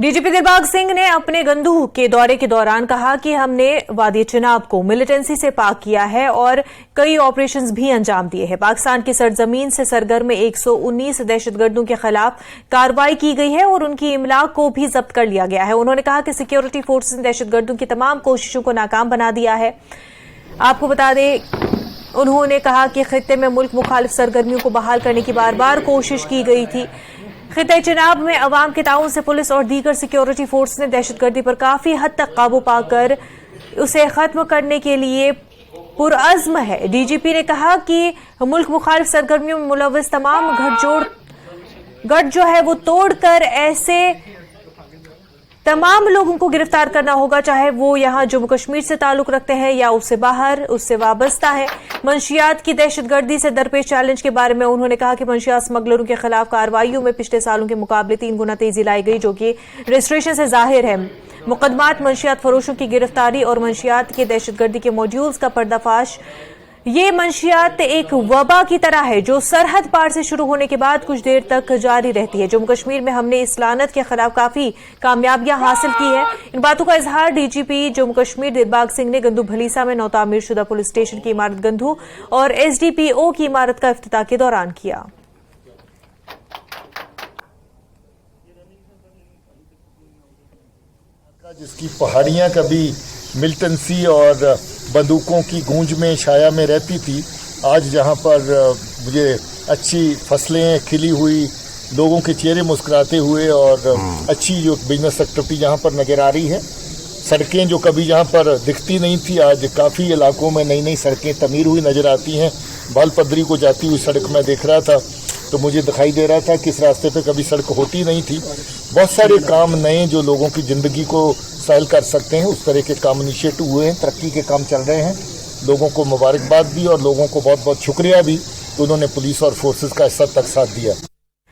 DGP Dilbag Singh ने अपने गंदू के दौरे के दौरान कहा कि हमने वादी चिनाब को मिलिटेंसी से पाक किया है और कई ऑपरेशंस भी अंजाम दिए हैं। पाकिस्तान की सरजमीन से सरगर्म 119 दहशतगर्दों के खिलाफ कार्रवाई की गई है और उनकी इमलाक को भी जब्त कर लिया गया है। उन्होंने कहा कि सिक्योरिटी फोर्सेस ने दहशतगर्दों की तमाम कोशिशों को नाकाम बना दिया है। आपको बता दें, उन्होंने कहा कि खित्ते में मुल्क मुखालिफ सरगर्मियों को बहाल करने की बार बार कोशिश की गई थी। खित्ते चिनाब में अवाम के ताउन से पुलिस और दीगर सिक्योरिटी फोर्स ने दहशतगर्दी पर काफी हद तक काबू पाकर उसे खत्म करने के लिए पुरअज़्म है। डीजीपी ने कहा कि मुल्क मुखालिफ सरगर्मियों में मुलव्वस तमाम गठ जो है वो तोड़कर ऐसे तमाम लोगों को गिरफ्तार करना होगा, चाहे वो यहाँ जम्मू कश्मीर से ताल्लुक रखते हैं या उससे बाहर, उससे वाबस्ता है। मंशियात की दहशतगर्दी से दरपेश चैलेंज के बारे में उन्होंने कहा कि मंशियात स्मगलरों के खिलाफ कार्रवाइयों में पिछले सालों के मुकाबले 3 गुना तेजी लाई गई, जो कि रजिस्ट्रेशन से जाहिर है। मुकदमात, मंशियात फरोशों की गिरफ्तारी और मंशियात की दहशतगर्दी के मॉड्यूल्स का पर्दाफाश। ये मंशियात एक वबा की तरह है जो सरहद पार से शुरू होने के बाद कुछ देर तक जारी रहती है। जम्मू कश्मीर में हमने इस लानत के खिलाफ काफी कामयाबियां हासिल की है। इन बातों का इजहार डीजीपी जम्मू कश्मीर दिलबाग सिंह ने गंदू भलीसा में नौतामीर शुदा पुलिस स्टेशन की इमारत गंदू और एसडीपीओ की इमारत का इफ्तिताह के दौरान किया। जिसकी पहाड़ियां कभी मिलिटेंसी और बंदूकों की गूंज में छाया में रहती थी, आज जहां पर मुझे अच्छी फसलें खिली हुई, लोगों के चेहरे मुस्कुराते हुए और अच्छी जो बिजनेस एक्टिविटी जहां पर नजर आ रही है। सड़कें जो कभी जहां पर दिखती नहीं थी, आज काफ़ी इलाकों में नई नई सड़कें तमीर हुई नजर आती हैं। बालपदरी को जाती हुई सड़क मैं देख रहा था तो मुझे दिखाई दे रहा था कि इस रास्ते पे कभी सड़क होती नहीं थी। बहुत सारे काम नए जो लोगों की ज़िंदगी को सहल कर सकते हैं, उस तरह के काम इनिशिएटिव हुए हैं, तरक्की के काम चल रहे हैं। लोगों को मुबारकबाद भी और लोगों को बहुत बहुत शुक्रिया भी कि उन्होंने पुलिस और फोर्सेस का इस हद तक साथ दिया।